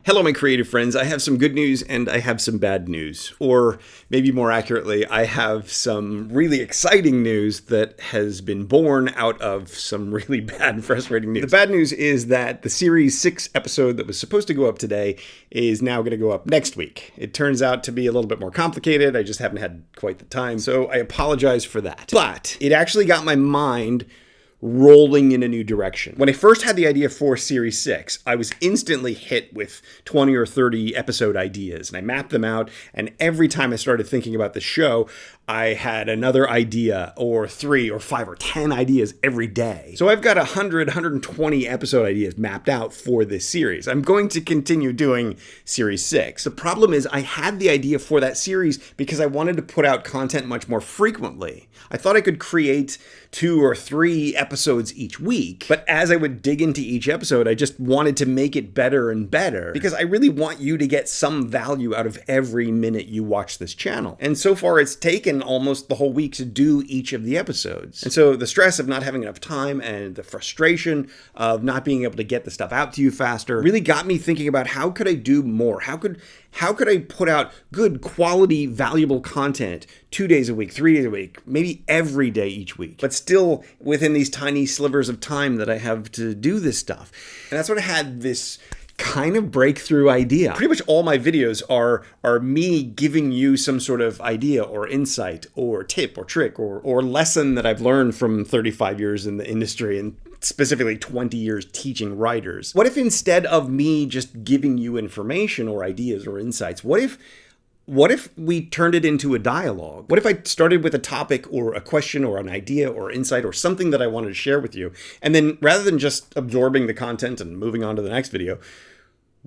Hello, my creative friends. I have some good news and I have some bad news. Or maybe more accurately, I have some really exciting news that has been born out of some really bad and frustrating news. The bad news is that the Series 6 episode that was supposed to go up today is now going to go up next week. It turns out to be a little bit more complicated. I just haven't had quite the time, so I apologize for that. But it actually got my mind rolling in a new direction. When I first had the idea for Series 6, I was instantly hit with 20 or 30 episode ideas, and I mapped them out, and every time I started thinking about the show, I had another idea, or 3 or 5 or 10 ideas every day. So I've got 100, 120 episode ideas mapped out for this series. I'm going to continue doing Series 6. The problem is I had the idea for that series because I wanted to put out content much more frequently. I thought I could create 2 or 3 episodes each week, but as I would dig into each episode, I just wanted to make it better and better because I really want you to get some value out of every minute you watch this channel. And so far it's taken almost the whole week to do each of the episodes. And so the stress of not having enough time and the frustration of not being able to get the stuff out to you faster really got me thinking about how could I do more? How could I put out good quality, valuable content 2 days a week, 3 days a week, maybe every day each week, but still within these tiny slivers of time that I have to do this stuff. And that's when I had this kind of breakthrough idea. Pretty much all my videos are me giving you some sort of idea or insight or tip or trick or lesson that I've learned from 35 years in the industry and specifically 20 years teaching writers. What if instead of me just giving you information or ideas or insights, what if we turned it into a dialogue? What if I started with a topic or a question or an idea or insight or something that I wanted to share with you, and then rather than just absorbing the content and moving on to the next video,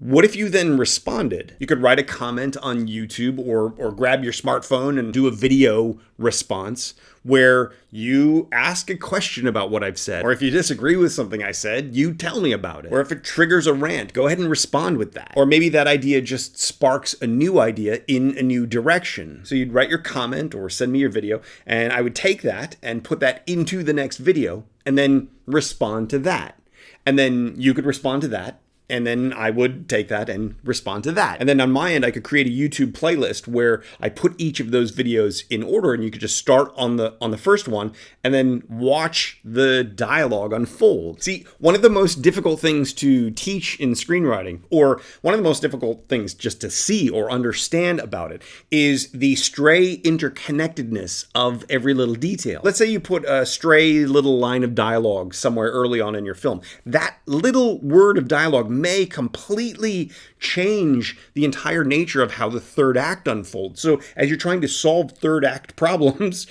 what if you then responded? You could write a comment on YouTube or grab your smartphone and do a video response where you ask a question about what I've said. Or if you disagree with something I said, you tell me about it. Or if it triggers a rant, go ahead and respond with that. Or maybe that idea just sparks a new idea in a new direction. So you'd write your comment or send me your video, and I would take that and put that into the next video and then respond to that. And then you could respond to that. And then I would take that and respond to that. And then on my end, I could create a YouTube playlist where I put each of those videos in order, and you could just start on the first one and then watch the dialogue unfold. See, one of the most difficult things to teach in screenwriting, or one of the most difficult things just to see or understand about it, is the stray interconnectedness of every little detail. Let's say you put a stray little line of dialogue somewhere early on in your film. That little word of dialogue may completely change the entire nature of how the third act unfolds. So as you're trying to solve third act problems,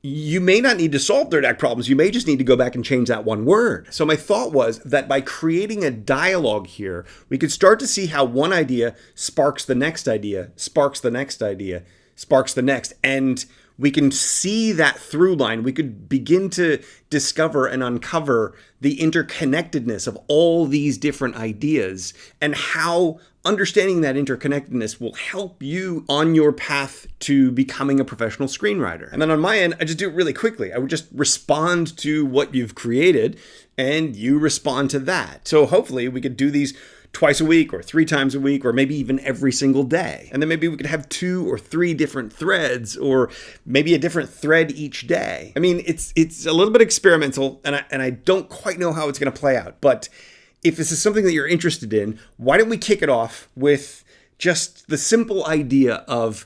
you may not need to solve third act problems. You may just need to go back and change that one word. So my thought was that by creating a dialogue here, we could start to see how one idea sparks the next idea, sparks the next idea, sparks the next, and we can see that through line. We could begin to discover and uncover the interconnectedness of all these different ideas and how understanding that interconnectedness will help you on your path to becoming a professional screenwriter. And then on my end, I just do it really quickly. I would just respond to what you've created and you respond to that. So hopefully we could do these twice a week or 3 times a week or maybe even every single day. And then maybe we could have 2 or 3 different threads or maybe a different thread each day. I mean, it's a little bit experimental and I don't quite know how it's going to play out. But if this is something that you're interested in, why don't we kick it off with just the simple idea of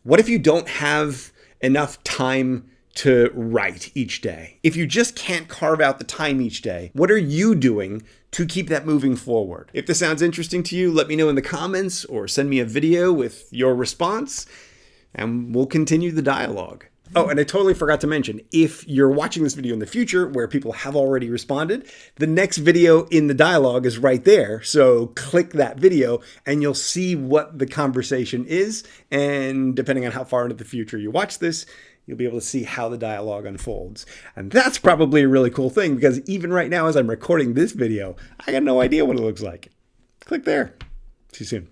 what if you don't have enough time to write each day? If you just can't carve out the time each day, what are you doing to keep that moving forward? If this sounds interesting to you, let me know in the comments or send me a video with your response and we'll continue the dialogue. Oh, and I totally forgot to mention, if you're watching this video in the future where people have already responded, the next video in the dialogue is right there. So click that video and you'll see what the conversation is. And depending on how far into the future you watch this, you'll be able to see how the dialogue unfolds. And that's probably a really cool thing because even right now as I'm recording this video, I got no idea what it looks like. Click there. See you soon.